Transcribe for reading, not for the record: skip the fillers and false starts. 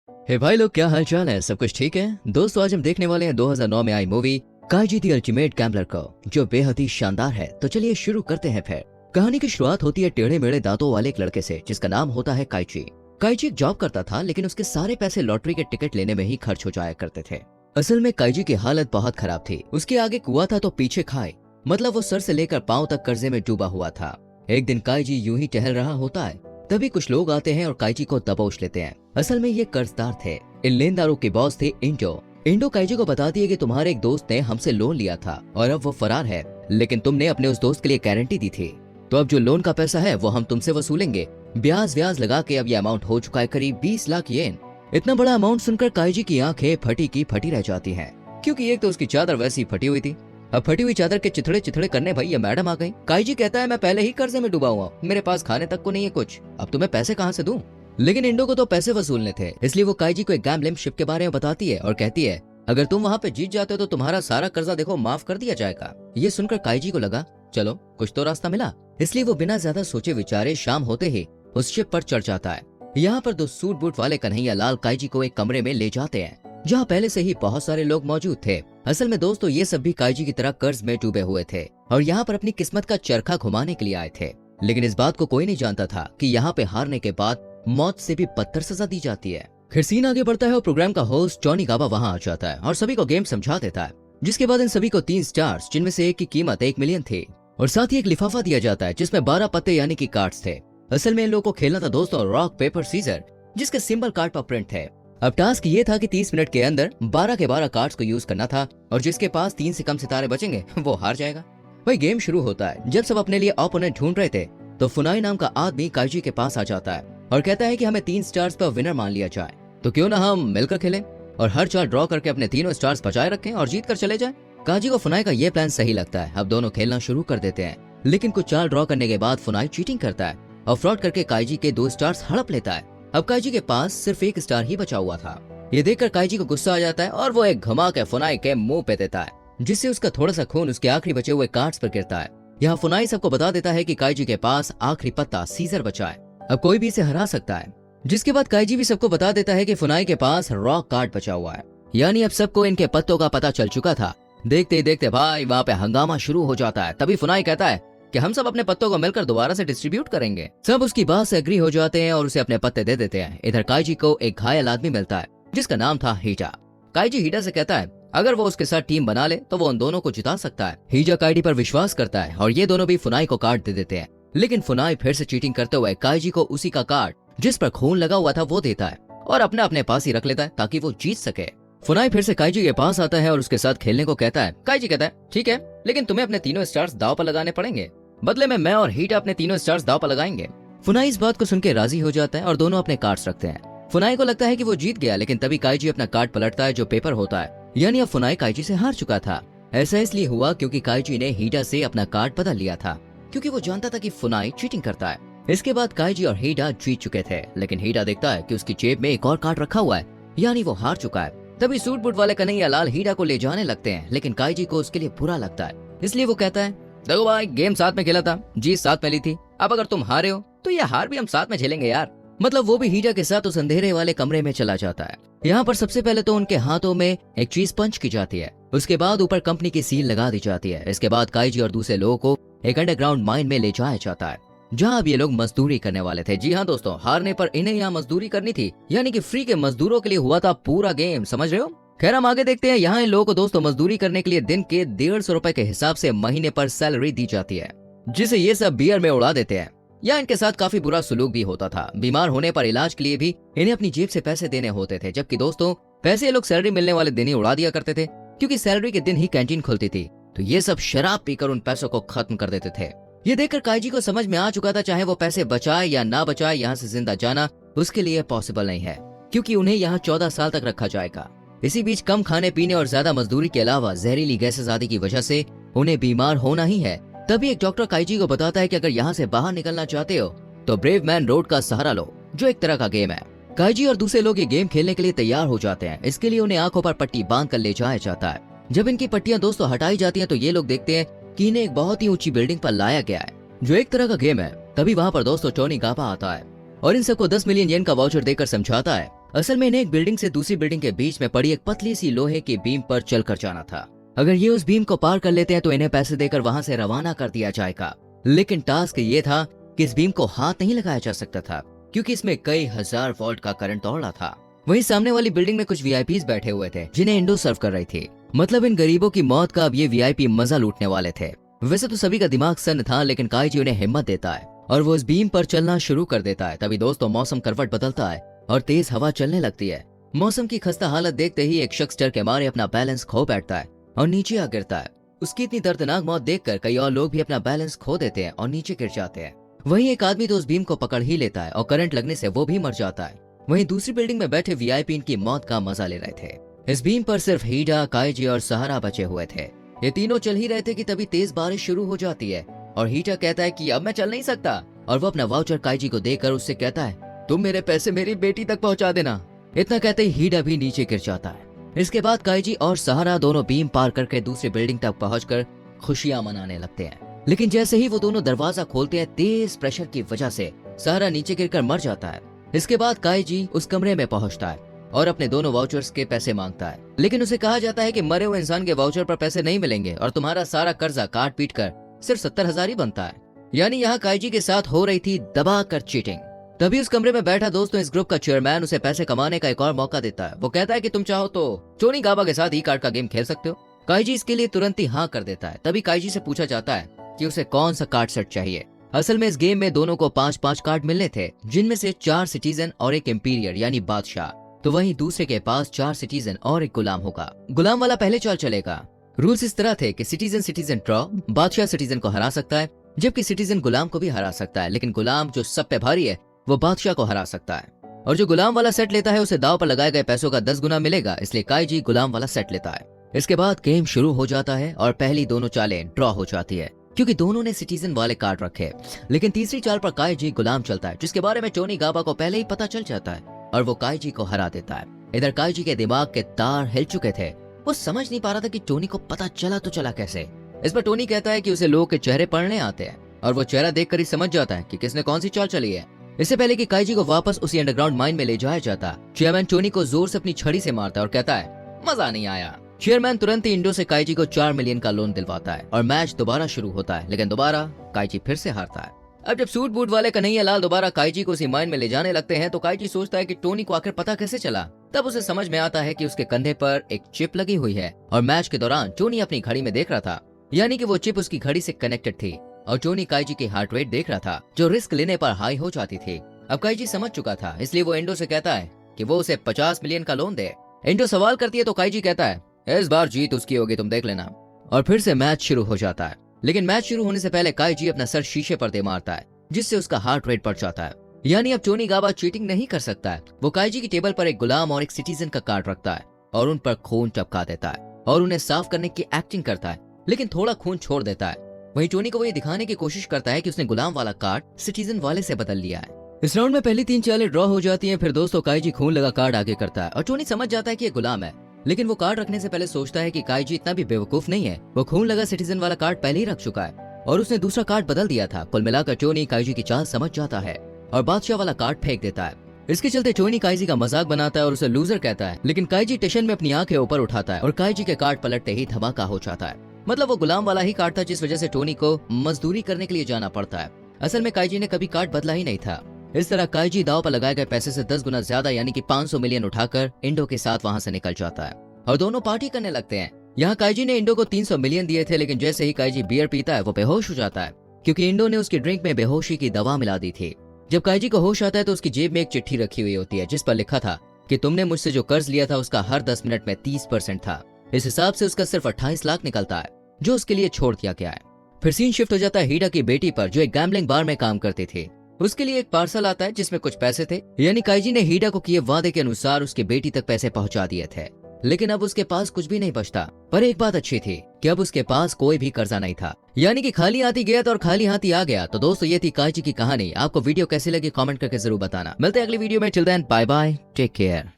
हे भाई लोग, क्या हाल चाल है? सब कुछ ठीक है दोस्तों? आज हम देखने वाले हैं 2009 में आई मूवी काइजी द अल्टीमेट गैम्बलर को, जो बेहद ही शानदार है। तो चलिए शुरू करते हैं। फिर कहानी की शुरुआत होती है टेढ़े मेढ़े दांतों वाले एक लड़के से, जिसका नाम होता है काइजी। काइजी एक जॉब करता था, लेकिन उसके सारे पैसे लॉटरी के टिकट लेने में ही खर्च हो जाया करते थे। असल में काइजी की हालत बहुत खराब थी। उसके आगे कुआं था तो पीछे खाई, मतलब वो सर से लेकर पांव तक कर्जे में डूबा हुआ था। एक दिन काइजी यूं ही टहल रहा होता है, तभी कुछ लोग आते हैं और काइजी को दबोच लेते हैं। असल में ये कर्जदार थे। इन लेनदारों के बॉस थे इंडो काइजी को बताती है कि तुम्हारे एक दोस्त ने हमसे लोन लिया था और अब वो फरार है, लेकिन तुमने अपने उस दोस्त के लिए गारंटी दी थी, तो अब जो लोन का पैसा है वो हम तुमसे वसूलेंगे। ब्याज व्याज लगा के अब ये अमाउंट हो चुका है करीब 20 लाख येन। इतना बड़ा अमाउंट सुनकर काइजी की आंखें फटी की फटी रह जाती हैं, क्योंकि एक तो उसकी चादर वैसी फटी हुई थी। अब फटी हुई चादर के चिथड़े चिथड़े करने भाई ये मैडम आ गई। काइजी कहता है मैं पहले ही कर्जे में डूबा हुआ, मेरे पास खाने तक को नहीं है कुछ, अब तुम्हें पैसे कहाँ से दूं? लेकिन इंडो को तो पैसे वसूलने थे, इसलिए वो काइजी को एक गैम्बलिंग शिप के बारे में बताती है और कहती है अगर तुम वहाँ पे जीत जाते हो तो तुम्हारा सारा कर्जा देखो माफ कर दिया जाएगा। ये सुनकर काइजी को लगा चलो कुछ तो रास्ता मिला, इसलिए वो बिना ज्यादा सोचे विचारे शाम होते ही उस शिप पर चढ़ जाता है। यहाँ पर दो सूट बूट वाले कन्हैया लाल काइजी को एक कमरे में ले जाते हैं, जहाँ पहले से ही बहुत सारे लोग मौजूद थे। असल में दोस्तों ये सब भी काइजी की तरह कर्ज में डूबे हुए थे और यहाँ पर अपनी किस्मत का चरखा घुमाने के लिए आए थे। लेकिन इस बात को कोई नहीं जानता था कि यहाँ पे हारने के बाद मौत से भी बदतर सजा दी जाती है। फिर सीन आगे बढ़ता है और प्रोग्राम का होस्ट जॉनी गाबा वहाँ आ जाता है और सभी को गेम समझा देता है, जिसके बाद इन सभी को 3 स्टार्स, जिनमें से एक की कीमत 1 मिलियन थी, और साथ ही एक लिफाफा दिया जाता है जिसमें 12 पत्ते यानी कि कार्ड्स थे। असल में इन लोगों को खेलना था दोस्तों रॉक पेपर सीजर, जिसके सिंबल कार्ड पर प्रिंट थे। अब टास्क ये था कि 30 मिनट के अंदर 12 के 12 कार्ड्स को यूज करना था और जिसके पास 3 से कम सितारे बचेंगे वो हार जाएगा। वही गेम शुरू होता है। जब सब अपने लिए ओपोनेंट ढूंढ रहे थे तो फुनाई नाम का आदमी काइजी के पास आ जाता है और कहता है कि हमें 3 स्टार्स पर विनर मान लिया जाए, तो क्यों ना हम मिलकर खेलें और हर चाल ड्रॉ करके अपने तीनों स्टार्स बचाए रखें और जीत कर चले जाए। काइजी को फुनाई का ये प्लान सही लगता है। अब दोनों खेलना शुरू कर देते हैं, लेकिन कुछ चाल ड्रॉ करने के बाद फुनाई चीटिंग करता है और फ्रॉड करके काइजी के 2 स्टार्स हड़प लेता है। अब काइजी के पास सिर्फ 1 स्टार ही बचा हुआ था। ये देखकर काइजी को गुस्सा आ जाता है और वो एक घुमा के फुनाई के मुंह पे देता है, जिससे उसका थोड़ा सा खून उसके आखिरी बचे हुए कार्ड्स पर गिरता है। यहाँ फुनाई सबको बता देता है कि काइजी के पास आखिरी पत्ता सीजर बचा है, अब कोई भी इसे हरा सकता है। जिसके बाद काइजी भी सबको बता देता है कि फुनाई के पास रॉक कार्ड बचा हुआ है, यानी अब सबको इनके पत्तों का पता चल चुका था। देखते ही देखते भाई वहाँ पे हंगामा शुरू हो जाता है। तभी फुनाई कहता है कि हम सब अपने पत्तों को मिलकर दोबारा से डिस्ट्रीब्यूट करेंगे। सब उसकी बात से एग्री हो जाते हैं और उसे अपने पत्ते दे देते हैं। इधर काइजी को एक घायल आदमी मिलता है जिसका नाम था हीटा। काइजी हीटा से कहता है अगर वो उसके साथ टीम बना ले तो वो उन दोनों को जिता सकता है। हीटा काइजी पर विश्वास करता है और ये दोनों भी फुनाई को कार्ड दे देते हैं, लेकिन फुनाई फिर से चीटिंग करते हुए काइजी को उसी का कार्ड जिस पर खून लगा हुआ था वो देता है और अपने पास ही रख लेता है ताकि वो जीत सके। फुनाई फिर से काइजी के पास आता है और उसके साथ खेलने को कहता है। काइजी कहता है ठीक है, लेकिन तुम्हें अपने तीनों स्टार्स दाव पर लगाने पड़ेंगे, बदले में मैं और हीटा अपने तीनों स्टार्स दाव पर लगाएंगे। फुनाई इस बात को सुन के राजी हो जाता है और दोनों अपने कार्ड्स रखते हैं। फुनाई को लगता है कि वो जीत गया, लेकिन तभी काइजी अपना कार्ड पलटता है जो पेपर होता है, यानी अब फुनाई काइजी से हार चुका था। ऐसा इसलिए हुआ क्योंकि काइजी ने हीटा से अपना कार्ड बदल लिया था, क्योंकि वो जानता था कि फुनाई चीटिंग करता है। इसके बाद काइजी और हीटा जीत चुके थे, लेकिन हीटा देखता है कि उसकी जेब में एक और कार्ड रखा हुआ है, यानी वो हार चुका है। तभी सूट बूट वाले कन्हैया लाल हीटा को ले जाने लगते हैं, लेकिन काइजी को उसके लिए बुरा लगता है, इसलिए वो कहता है देखो भाई गेम साथ में खेला था, जीत साथ में ली थी, अब अगर तुम हारे हो तो ये हार भी हम साथ में झेलेंगे यार। मतलब वो भी हीटा के साथ उस अंधेरे वाले कमरे में चला जाता है। यहाँ पर सबसे पहले तो उनके हाथों में एक चीज पंच की जाती है, उसके बाद ऊपर कंपनी की सील लगा दी जाती है। इसके बाद काइजी और दूसरे लोगों को एक अंडरग्राउंड माइन में ले जाया जाता है, जहाँ अब ये लोग मजदूरी करने वाले थे। जी हाँ दोस्तों, हारने पर इन्हें यहाँ मजदूरी करनी थी, यानी कि फ्री के मजदूरों के लिए हुआ था पूरा गेम, समझ रहे हो? खैर हम आगे देखते हैं। यहाँ इन लोगों को दोस्तों मजदूरी करने के लिए दिन के 150 रुपए के हिसाब से महीने पर सैलरी दी जाती है, जिसे ये सब बियर में उड़ा देते हैं। या इनके साथ काफी बुरा सुलूक भी होता था। बीमार होने पर इलाज के लिए भी इन्हें अपनी जेब से पैसे देने होते थे, जबकि दोस्तों पैसे ये लोग सैलरी मिलने वाले दिन ही उड़ा दिया करते थे, क्योंकि सैलरी के दिन ही कैंटीन खुलती थी, तो ये सब शराब पीकर उन पैसों को खत्म कर देते थे। ये देखकर काइजी को समझ में आ चुका था चाहे वो पैसे बचाए या ना बचाए, यहाँ से जिंदा जाना उसके लिए पॉसिबल नहीं है, क्योंकि उन्हें यहाँ 14 साल तक रखा जाएगा। इसी बीच कम खाने पीने और ज्यादा मजदूरी के अलावा जहरीली गैसेस आदि की वजह से उन्हें बीमार होना ही है। तभी एक डॉक्टर काइजी को बताता है कि अगर यहाँ से बाहर निकलना चाहते हो तो ब्रेव मैन रोड का सहारा लो, जो एक तरह का गेम है। काइजी और दूसरे लोग ये गेम खेलने के लिए तैयार हो जाते हैं। इसके लिए उन्हें आंखों पर पट्टी बांध कर ले जाया जाता है। जब इनकी पट्टियां दोस्तों हटाई जाती हैं तो ये लोग देखते हैं कि इन्हें एक बहुत ही ऊंची बिल्डिंग पर लाया गया है, जो एक तरह का गेम है। तभी वहाँ पर दोस्तों टोनी गाबा आता है और इन सबको 10 मिलियन येन का वाउचर देकर समझाता है असल में इन्हें एक बिल्डिंग से दूसरी बिल्डिंग के बीच में पड़ी एक पतली सी लोहे की बीम पर चलकर जाना था। अगर ये उस बीम को पार कर लेते हैं तो इन्हें पैसे देकर वहां से रवाना कर दिया जाएगा। लेकिन टास्क ये था कि इस बीम को हाथ नहीं लगाया जा सकता था, क्योंकि इसमें कई हजार वोल्ट का करंट दौड़ रहा था। वहीं सामने वाली बिल्डिंग में कुछ वीआईपीज बैठे हुए थे जिन्हें इंडो सर्व कर रही थी। मतलब इन गरीबों की मौत का अब ये वीआईपी मजा लूटने वाले थे। वैसे तो सभी का दिमाग सन्न था, लेकिन काइजी उन्हें हिम्मत देता है और वो इस बीम पर चलना शुरू कर देता है। तभी दोस्तों मौसम करवट बदलता है और तेज हवा चलने लगती है। मौसम की खस्ता हालत देखते ही एक शख्स डर के मारे अपना बैलेंस खो बैठता है और नीचे आ गिरता है। उसकी इतनी दर्दनाक मौत देखकर कई और लोग भी अपना बैलेंस खो देते हैं और नीचे गिर जाते हैं। वहीं एक आदमी तो उस बीम को पकड़ ही लेता है और करंट लगने से वो भी मर जाता है। वहीं दूसरी बिल्डिंग में बैठे वीआईपी इनकी मौत का मजा ले रहे थे। इस बीम पर सिर्फ हीडा, काइजी और सहारा बचे हुए थे। ये तीनों चल ही रहे थे कि तभी तेज बारिश शुरू हो जाती है और हीडा कहता है कि अब मैं चल नहीं सकता, और वो अपना वाउचर काइजी को देकर उससे कहता है तुम मेरे पैसे मेरी बेटी तक पहुंचा देना। इतना कहते ही हीडा भी नीचे गिर जाता है। इसके बाद काइजी और सहारा दोनों बीम पार करके दूसरी बिल्डिंग तक पहुंचकर खुशियां मनाने लगते हैं। लेकिन जैसे ही वो दोनों दरवाजा खोलते हैं, तेज प्रेशर की वजह से सहारा नीचे गिरकर मर जाता है। इसके बाद काइजी उस कमरे में पहुंचता है और अपने दोनों वाउचर्स के पैसे मांगता है, लेकिन उसे कहा जाता है कि मरे हुए इंसान के वाउचर पर पैसे नहीं मिलेंगे और तुम्हारा सारा कर्जा काट पीट कर सिर्फ 70,000 ही बनता है। यानी यहाँ काइजी के साथ हो रही थी दबा कर चीटिंग। तभी उस कमरे में बैठा दोस्तों इस ग्रुप का चेयरमैन उसे पैसे कमाने का एक और मौका देता है। वो कहता है कि तुम चाहो तो चोनी गाबा के साथ ई कार्ड का गेम खेल सकते हो। काइजी इसके लिए तुरंत ही हाँ कर देता है। तभी काइजी से पूछा जाता है कि उसे कौन सा कार्ड सेट चाहिए। असल में इस गेम में दोनों को 5-5 कार्ड मिलने थे, जिनमें से 4 सिटीजन और एक एम्पीरियर यानी बादशाह। तो वहीं दूसरे के पास 4 सिटीजन और एक गुलाम होगा। गुलाम वाला पहले चाल चलेगा। रूल्स इस तरह थे कि सिटीजन ड्रॉ, बादशाह सिटीजन को हरा सकता है, जबकि सिटीजन गुलाम को भी हरा सकता है, लेकिन गुलाम जो सब पे भारी है वो बादशाह को हरा सकता है। और जो गुलाम वाला सेट लेता है उसे दाव पर लगाए गए पैसों का 10 गुना मिलेगा, इसलिए काइजी गुलाम वाला सेट लेता है। इसके बाद गेम शुरू हो जाता है और पहली दोनों चालें ड्रॉ हो जाती है, क्योंकि दोनों ने सिटीजन वाले कार्ड रखे। लेकिन तीसरी चाल पर काइजी गुलाम चलता है, जिसके बारे में टोनी गाबा को पहले ही पता चल जाता है और वो काइजी को हरा देता है। इधर काइजी के दिमाग के तार हिल चुके थे। वो समझ नहीं पा रहा था कि टोनी को पता चला तो चला कैसे। इस पर टोनी कहता है कि उसे लोगों के चेहरे पढ़ने आते हैं और वो चेहरा देखकर ही समझ जाता है कि किसने कौन सी चाल चली है। इससे पहले कि काइजी को वापस उसी अंडरग्राउंड माइन में ले जाया जाता, चेयरमैन टोनी को जोर से अपनी छड़ी से मारता है और कहता है मजा नहीं आया। चेयरमैन तुरंत ही इंडो से काइजी को 4 मिलियन का लोन दिलवाता है और मैच दोबारा शुरू होता है, लेकिन दोबारा काइजी फिर से हारता है। अब जब सूट बूट वाले कन्हैया लाल दोबारा काइजी को उसी माइन में ले जाने लगते हैं तो काइजी सोचता है कि टोनी को आखिर पता कैसे चला। तब उसे समझ में आता है कि उसके कंधे पर एक चिप लगी हुई है और मैच के दौरान टोनी अपनी घड़ी में देख रहा था, यानी कि वो चिप उसकी घड़ी से कनेक्टेड थी और टोनी काइजी की हार्ट रेट देख रहा था, जो रिस्क लेने पर हाई हो जाती थी। अब काइजी समझ चुका था, इसलिए वो इंडो से कहता है कि वो उसे 50 मिलियन का लोन दे। इंडो सवाल करती है तो काइजी कहता है इस बार जीत उसकी होगी, तुम देख लेना। और फिर से मैच शुरू हो जाता है, लेकिन मैच शुरू होने से पहले काइजी अपना सर शीशे पर दे मारता है, जिससे उसका हार्ट रेट बढ़ जाता है। यानी अब टोनी गाबा चीटिंग नहीं कर सकता है। वो काइजी की टेबल पर एक गुलाम और एक सिटीजन का कार्ड रखता है और उन पर खून टपका देता है और उन्हें साफ करने की एक्टिंग करता है, लेकिन थोड़ा खून छोड़ देता है। वहीं टोनी को वो ये दिखाने की कोशिश करता है कि उसने गुलाम वाला कार्ड सिटीजन वाले से बदल लिया है। इस राउंड में पहली 3 चालें ड्रॉ हो जाती हैं। फिर दोस्तों काइजी खून लगा कार्ड आगे करता है और टोनी समझ जाता है कि ये गुलाम है, लेकिन वो कार्ड रखने से पहले सोचता है कि काइजी इतना भी बेवकूफ नहीं है। वो खून लगा सिटीजन वाला कार्ड पहले ही रख चुका है और उसने दूसरा कार्ड बदल दिया था। कुल मिलाकर टोनी काइजी की चाल समझ जाता है और बादशाह वाला कार्ड फेंक देता है। इसके चलते टोनी काइजी का मजाक बनाता है और उसे लूजर कहता है, लेकिन काइजी टेंशन में अपनी आंखें ऊपर उठाता है और काइजी के कार्ड पलटते ही धमाका हो जाता है। मतलब वो गुलाम वाला ही कार्ड था, जिस वजह से टोनी को मजदूरी करने के लिए जाना पड़ता है। असल में काइजी ने कभी कार्ड बदला ही नहीं था। इस तरह काइजी दाव पर लगाए गए पैसे से 10 गुना ज्यादा यानी कि 500 मिलियन उठाकर इंडो के साथ वहां से निकल जाता है और दोनों पार्टी करने लगते हैं। यहाँ काइजी ने इंडो को 300 मिलियन दिए थे, लेकिन जैसे ही काइजी बियर पीता है वो बेहोश हो जाता है, क्योंकि इंडो ने उसकी ड्रिंक में बेहोशी की दवा मिला दी थी। जब काइजी को होश आता है तो उसकी जेब में एक चिट्ठी रखी हुई होती है, जिस पर लिखा था कि तुमने मुझसे जो कर्ज लिया था उसका हर 10 मिनट में 30% था। इस हिसाब से उसका सिर्फ 28 लाख निकलता है, जो उसके लिए छोड़ दिया गया है। फिर सीन शिफ्ट हो जाता है हीडा की बेटी पर, जो एक गैम्बलिंग बार में काम करती थी। उसके लिए एक पार्सल आता है जिसमें कुछ पैसे थे, यानी काइजी ने हीडा को किए वादे के अनुसार उसकी बेटी तक पैसे पहुंचा दिए थे। लेकिन अब उसके पास कुछ भी नहीं बचता। पर एक बात अच्छी थी कि अब उसके पास कोई भी कर्जा नहीं था, यानी कि खाली हाथी गया था और खाली हाथी आ गया। तो दोस्तों ये थी काइजी की कहानी। आपको वीडियो कैसी लगी कमेंट करके जरूर बताना। मिलते हैं अगली वीडियो में। Till then bye bye, take care.